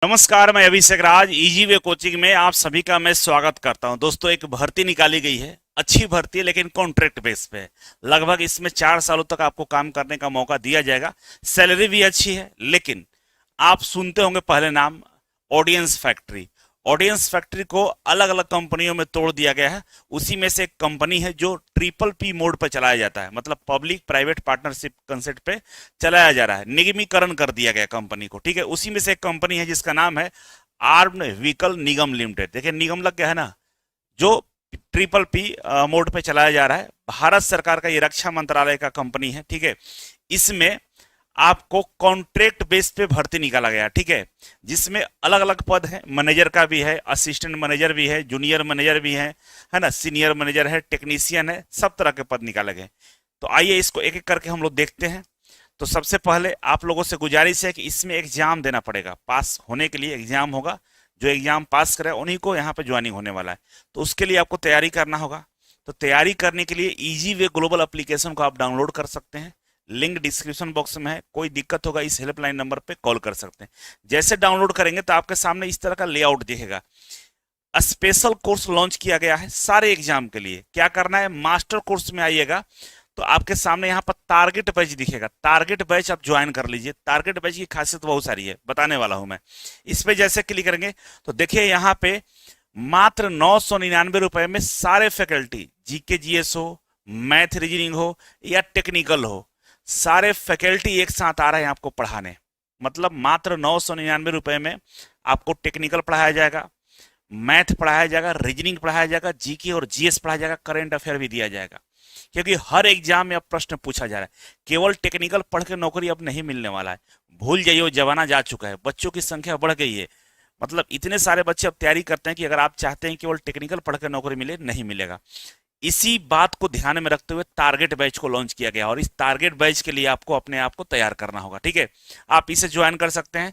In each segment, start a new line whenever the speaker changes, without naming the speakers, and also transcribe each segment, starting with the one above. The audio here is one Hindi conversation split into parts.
नमस्कार, मैं अभिषेक राज इजी वे कोचिंग में आप सभी का मैं स्वागत करता हूं। दोस्तों, एक भर्ती निकाली गई है, अच्छी भर्ती है लेकिन कॉन्ट्रैक्ट बेस पे है। लगभग इसमें 4 सालों तक आपको काम करने का मौका दिया जाएगा। सैलरी भी अच्छी है, लेकिन आप सुनते होंगे पहले नाम ऑडियंस फैक्ट्री। ऑडियंस फैक्ट्री को अलग अलग कंपनियों में तोड़ दिया गया है। उसी में से एक कंपनी है जो ट्रिपल पी मोड पर चलाया जाता है, मतलब पब्लिक प्राइवेट पार्टनरशिप कंसेप्ट पे चलाया जा रहा है। निगमीकरण कर दिया गया कंपनी को, ठीक है। उसी में से एक कंपनी है जिसका नाम है आर्म्ड व्हीकल निगम लिमिटेड। देखिए, निगम लग गया है ना, जो ट्रिपल पी मोड पे चलाया जा रहा है। भारत सरकार का ये रक्षा मंत्रालय का कंपनी है, ठीक है। इसमें आपको कॉन्ट्रैक्ट बेस पे भर्ती निकाला गया, ठीक है, जिसमें अलग अलग पद हैं। मैनेजर का भी है, असिस्टेंट मैनेजर भी है, जूनियर मैनेजर भी है ना, सीनियर मैनेजर है, टेक्नीशियन है, सब तरह के पद निकाले गए। तो आइए इसको एक एक करके हम लोग देखते हैं। तो सबसे पहले आप लोगों से गुजारिश है कि इसमें एग्जाम देना पड़ेगा। पास होने के लिए एग्जाम होगा। जो एग्जाम पास करे उन्हीं को यहाँ पे ज्वाइनिंग होने वाला है। तो उसके लिए आपको तैयारी करना होगा। तो तैयारी करने के लिए इजी वे ग्लोबल एप्लीकेशन को आप डाउनलोड कर सकते हैं। लिंक डिस्क्रिप्शन बॉक्स में है। कोई दिक्कत होगा इस हेल्पलाइन नंबर पे कॉल कर सकते हैं। जैसे डाउनलोड करेंगे तो आपके सामने इस तरह का लेआउट दिखेगा। स्पेशल कोर्स लॉन्च किया गया है सारे एग्जाम के लिए। क्या करना है, मास्टर कोर्स में आइएगा तो आपके सामने यहाँ पर टारगेट बैच दिखेगा। टारगेट बैच आप ज्वाइन कर लीजिए। टारगेट बैच की खासियत बहुत सारी है, बताने वाला हूं मैं। इस पे जैसे क्लिक करेंगे तो देखिए यहाँ पे मात्र 999 रुपए में सारे फैकल्टी, जीके जीएस हो, मैथ रीजनिंग हो या टेक्निकल हो, सारे फैकल्टी एक साथ आ रहे हैं आपको पढ़ाने। मतलब मात्र 999 रुपए में आपको टेक्निकल पढ़ाया जाएगा, मैथ पढ़ाया जाएगा, रीजनिंग पढ़ाया जाएगा, जीके और जीएस पढ़ाया जाएगा, करंट अफेयर भी दिया जाएगा। क्योंकि हर एग्जाम में अब प्रश्न पूछा जा रहा है। केवल टेक्निकल पढ़ के नौकरी अब नहीं मिलने वाला है। भूल जाइए, वो जमाना जा चुका है। बच्चों की संख्या बढ़ गई है। मतलब इतने सारे बच्चे अब तैयारी करते हैं कि अगर आप चाहते हैं केवल टेक्निकल पढ़ के नौकरी मिले, नहीं मिलेगा। इसी बात को ध्यान में रखते हुए टारगेट बैच को लॉन्च किया गया और इस टारगेट बैच के लिए आपको अपने आप को तैयार करना होगा, ठीक है। आप इसे ज्वाइन कर सकते हैं।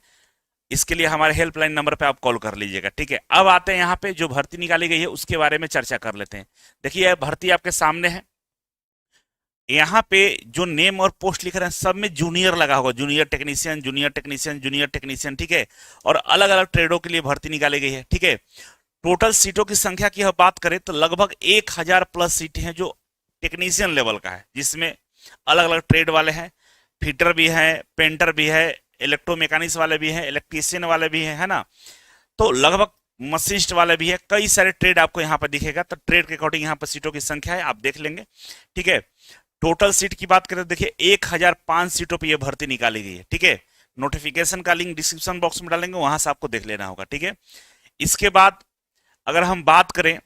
इसके लिए हमारे हेल्पलाइन नंबर पे आप कॉल कर लीजिएगा, ठीक है। अब आते हैं यहाँ पे जो भर्ती निकाली गई है उसके बारे में चर्चा कर लेते हैं। देखिए, यह भर्ती आपके सामने है। यहाँ पे जो नेम और पोस्ट लिख रहे हैं सब में जूनियर लगा होगा। Junior technician, junior technician, junior technician, ठीक है। और अलग अलग ट्रेडों के लिए भर्ती निकाली गई है, ठीक है। टोटल सीटों की संख्या की हम बात करें तो लगभग 1000 प्लस सीटें हैं जो टेक्नीशियन लेवल का है, जिसमें अलग अलग ट्रेड वाले हैं। फिटर भी है, पेंटर भी है, इलेक्ट्रोमैकेनिक्स वाले भी हैं, इलेक्ट्रीशियन वाले भी हैं, है ना। तो लगभग मशीनिस्ट वाले भी है। कई सारे ट्रेड आपको यहाँ पर दिखेगा। तो ट्रेड के अकॉर्डिंग यहाँ पर सीटों की संख्या है, आप देख लेंगे, ठीक है। टोटल सीट की बात करें तो देखिए 1005 सीटों पर यह भर्ती निकाली गई है, ठीक है। नोटिफिकेशन का लिंक डिस्क्रिप्शन बॉक्स में डालेंगे, वहां से आपको देख लेना होगा, ठीक है। इसके बाद अगर हम बात करें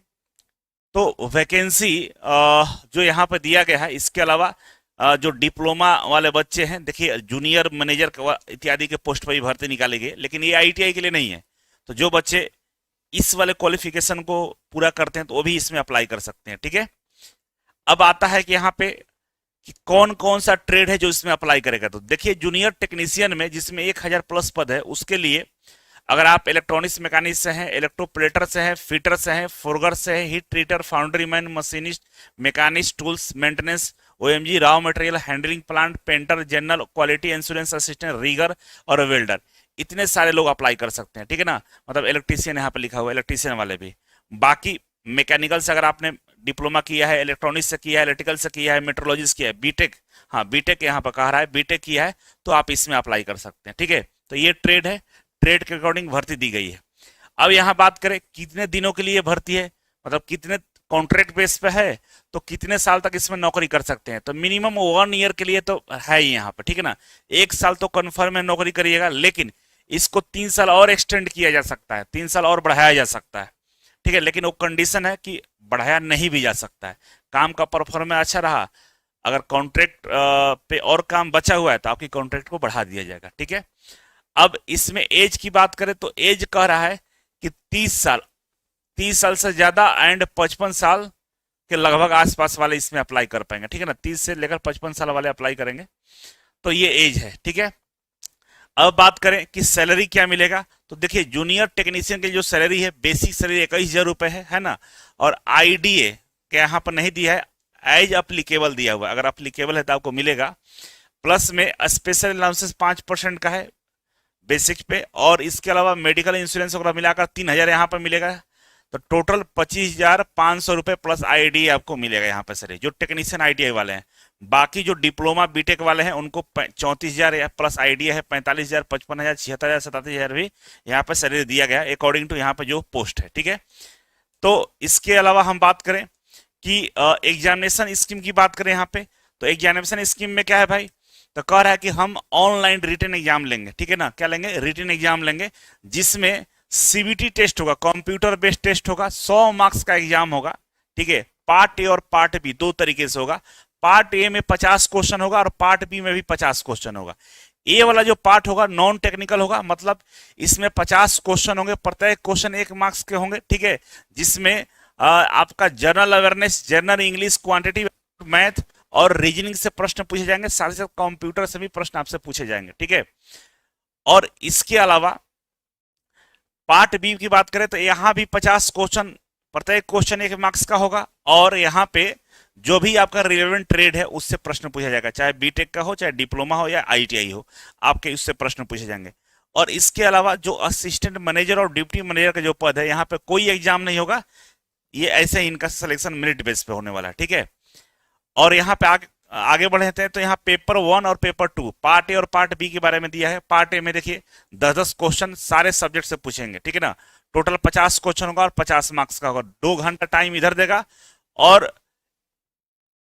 तो वैकेंसी जो यहाँ पर दिया गया है, इसके अलावा जो डिप्लोमा वाले बच्चे हैं, देखिए जूनियर मैनेजर इत्यादि के पोस्ट पर भी भर्ती निकाली गई, लेकिन ये आईटीआई के लिए नहीं है। तो जो बच्चे इस वाले क्वालिफिकेशन को पूरा करते हैं तो वो भी इसमें अप्लाई कर सकते हैं, ठीक है। अब आता है कि यहाँ पे कि कौन कौन सा ट्रेड है जो इसमें अप्लाई करेगा। तो देखिए, जूनियर टेक्नीशियन में जिसमें 1000 प्लस पद है, उसके लिए अगर आप इलेक्ट्रॉनिक्स मैकेनिक से हैं, इलेक्ट्रोप्लेटर से हैं, फिटर से हैं, फोरगर से हैं, heat treater, foundry man, machinist, mechanist, tools maintenance, OMG, raw material handling plant, painter, general quality insurance assistant, rigger और वेल्डर, इतने सारे लोग अप्लाई कर सकते हैं, ठीक है ना। मतलब इलेक्ट्रीशियन यहाँ पे लिखा हुआ है, इलेक्ट्रीशियन वाले भी। बाकी मैकेनिकल से अगर आपने डिप्लोमा किया है, इलेक्ट्रॉनिक्स से किया है, इलेक्ट्रिकल से किया है, मेट्रोलॉजी से किया है, बीटेक, हाँ बीटेक यहाँ पर कह रहा है, बीटेक किया है तो आप इसमें अप्लाई कर सकते हैं, ठीक है। तो ये ट्रेड है, ट्रेड के अकॉर्डिंग भर्ती दी गई है। अब यहाँ बात करें कितने दिनों के लिए भर्ती है, मतलब कितने कॉन्ट्रैक्ट बेस पे है, तो कितने साल तक इसमें नौकरी कर सकते हैं। तो मिनिमम 1 ईयर के लिए तो है ही यहाँ पे, ठीक है ना। 1 साल तो कन्फर्म है नौकरी करिएगा, लेकिन इसको 3 साल और एक्सटेंड किया जा सकता है, 3 साल और बढ़ाया जा सकता है, ठीक है। लेकिन वो कंडीशन है कि बढ़ाया नहीं भी जा सकता है। काम का परफॉर्मेंस अच्छा रहा, अगर कॉन्ट्रैक्ट पे और काम बचा हुआ है तो आपकी कॉन्ट्रैक्ट को बढ़ा दिया जाएगा, ठीक है। अब इसमें एज की बात करें तो एज कह रहा है कि 30 साल से ज्यादा एंड 55 साल के लगभग आसपास वाले इसमें अप्लाई कर पाएंगे, ठीक है ना। 30 से लेकर 55 साल वाले अप्लाई करेंगे, तो ये एज है, ठीक है। अब बात करें कि सैलरी क्या मिलेगा, तो देखिए जूनियर टेक्नीशियन की जो सैलरी है, बेसिक सैलरी 21,000 रुपए है ना। और आईडीए के यहाँ पर नहीं दिया है, एज अप्लीकेबल दिया हुआ है। अगर अप्लीकेबल है तो आपको मिलेगा। प्लस में स्पेशल अलाउंसेस 5% का है, बेसिक पे, और इसके अलावा मेडिकल इंश्योरेंस वगैरह मिलाकर 3,000 यहाँ पर मिलेगा। तो टोटल 25,500 रुपये प्लस आईडी आपको मिलेगा यहाँ पे सर, जो टेक्नीशियन आईटीआई वाले हैं। बाकी जो डिप्लोमा बीटेक वाले हैं उनको 34,000 प्लस आईडिया है, 45,000, 55,000, 76,000, 37,000 भी यहाँ पे सैलरी दिया गया अकॉर्डिंग टू यहाँ पे जो पोस्ट है, ठीक है। तो इसके अलावा हम बात करें कि एग्जामिनेशन स्कीम की बात करें यहाँ पे, तो एग्जामिनेशन स्कीम में क्या है भाई, तो कह रहा है कि हम ऑनलाइन रिटन एग्जाम लेंगे, ठीक है ना। क्या लेंगे, रिटन एग्जाम लेंगे, जिसमें सीबीटी टेस्ट होगा, कंप्यूटर बेस्ड टेस्ट होगा, 100 मार्क्स का एग्जाम होगा, ठीक है। पार्ट ए और पार्ट बी दो तरीके से होगा। पार्ट ए में 50 क्वेश्चन होगा और पार्ट बी में भी 50 क्वेश्चन होगा। ए वाला जो पार्ट होगा नॉन टेक्निकल होगा, मतलब इसमें 50 क्वेश्चन होंगे, प्रत्येक क्वेश्चन 1 मार्क्स के होंगे, ठीक है। जिसमें आपका general awareness, general English, quantity math और रीजनिंग से प्रश्न पूछे जाएंगे, साथ ही साथ कंप्यूटर से भी प्रश्न आपसे पूछे जाएंगे, ठीक है। और इसके अलावा पार्ट बी की बात करें तो यहां भी 50 क्वेश्चन, प्रत्येक क्वेश्चन 1 मार्क्स का होगा, और यहाँ पे जो भी आपका रिलेवेंट ट्रेड है उससे प्रश्न पूछा जाएगा, चाहे बीटेक का हो, चाहे डिप्लोमा हो या आईटीआई हो, आपके उससे प्रश्न पूछे जाएंगे। और इसके अलावा जो असिस्टेंट मैनेजर और डिप्टी मैनेजर का जो पद है, यहाँ पे कोई एग्जाम नहीं होगा, ये ऐसे ही इनका सिलेक्शन मेरिट बेस पे होने वाला है, ठीक है। और यहाँ पे आगे बढ़ते हैं तो यहाँ पेपर 1 और पेपर 2, पार्ट ए और पार्ट बी के बारे में दिया है। पार्ट ए में देखिए 10-10 क्वेश्चन सारे सब्जेक्ट से पूछेंगे, ठीक है ना। टोटल 50 क्वेश्चन होगा और 50 मार्क्स का होगा। 2 घंटा टाइम इधर देगा, और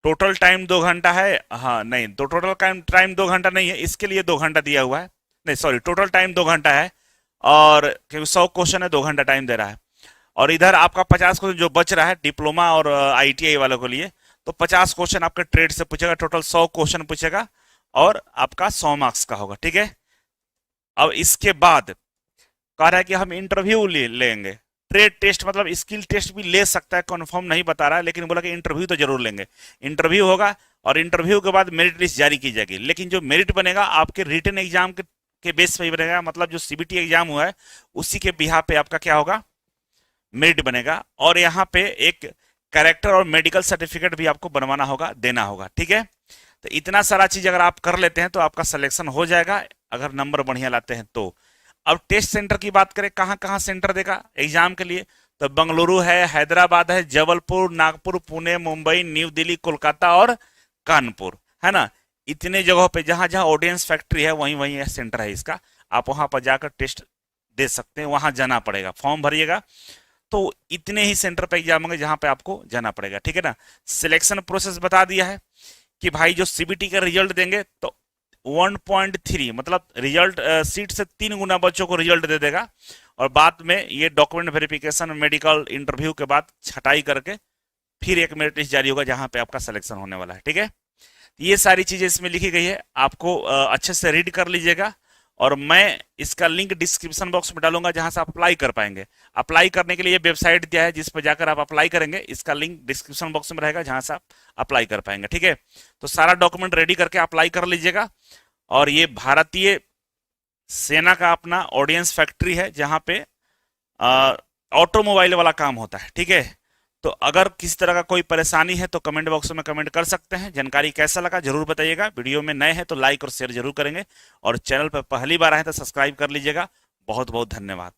टोटल टाइम 2 घंटा है, हाँ नहीं, तो टोटल टाइम 2 घंटा नहीं है, इसके लिए 2 घंटा दिया हुआ है, नहीं सॉरी, टोटल टाइम 2 घंटा है, और क्योंकि 100 क्वेश्चन है 2 घंटा टाइम दे रहा है। और इधर आपका 50 क्वेश्चन जो बच रहा है डिप्लोमा और आईटीआई वालों के लिए, तो 50 क्वेश्चन आपके ट्रेड से पूछेगा, टोटल 100 क्वेश्चन पूछेगा, और आपका 100 मार्क्स का होगा, ठीक है। अब इसके बाद कह रहा है कि हम इंटरव्यू लेंगे। ट्रेड टेस्ट मतलब स्किल टेस्ट भी ले सकता है, कंफर्म नहीं बता रहा है, लेकिन बोला कि इंटरव्यू तो जरूर लेंगे। इंटरव्यू होगा, और इंटरव्यू के बाद मेरिट लिस्ट जारी की जाएगी, लेकिन जो मेरिट बनेगा आपके रिटन एग्जाम के बेस पे ही बनेगा, मतलब जो सीबीटी एग्जाम हुआ है उसी के बिहाफ पे आपका क्या होगा, मेरिट बनेगा। और यहाँ पे एक कैरेक्टर और मेडिकल सर्टिफिकेट भी आपको बनवाना होगा, देना होगा, ठीक है। तो इतना सारा चीज अगर आप कर लेते हैं तो आपका सिलेक्शन हो जाएगा, अगर नंबर बढ़िया लाते हैं तो। अब टेस्ट सेंटर की बात करें, कहां कहां सेंटर देगा एग्जाम के लिए, तो बंगलुरु है, हैदराबाद है, जबलपुर, नागपुर, पुणे, मुंबई, न्यू दिल्ली, कोलकाता और कानपुर, है ना। इतने जगहों पे जहां जहां ऑडियंस फैक्ट्री है वहीं वहीं सेंटर है इसका, आप वहां पर जाकर टेस्ट दे सकते हैं, वहां जाना पड़ेगा, फॉर्म भरिएगा, तो इतने ही सेंटर पे एग्जाम होंगे जहां पे आपको जाना पड़ेगा, ठीक है ना। सिलेक्शन प्रोसेस बता दिया है कि भाई जो सीबीटी का रिजल्ट देंगे तो 1.3 मतलब रिजल्ट सीट से 3 गुना बच्चों को रिजल्ट दे देगा, और बाद में ये डॉक्यूमेंट वेरिफिकेशन, मेडिकल इंटरव्यू के बाद छटाई करके फिर एक मेरिट लिस्ट जारी होगा जहां पे आपका सिलेक्शन होने वाला है, ठीक है। ये सारी चीजें इसमें लिखी गई है, आपको अच्छे से रीड कर लीजिएगा, और मैं इसका लिंक डिस्क्रिप्शन बॉक्स में डालूंगा जहां से आप अप्लाई कर पाएंगे। अप्लाई करने के लिए वेबसाइट दिया है जिस पर जाकर आप अप्लाई करेंगे, इसका लिंक डिस्क्रिप्शन बॉक्स में रहेगा जहां से आप अप्लाई कर पाएंगे, ठीक है। तो सारा डॉक्यूमेंट रेडी करके अप्लाई कर लीजिएगा। और ये भारतीय सेना का अपना ऑडियंस फैक्ट्री है जहां पे ऑटोमोबाइल वाला काम होता है, ठीक है। तो अगर किसी तरह का कोई परेशानी है तो कमेंट बॉक्स में कमेंट कर सकते हैं। जानकारी कैसा लगा जरूर बताइएगा। वीडियो में नए हैं तो लाइक और शेयर जरूर करेंगे, और चैनल पर पहली बार आए तो सब्सक्राइब कर लीजिएगा। बहुत बहुत धन्यवाद।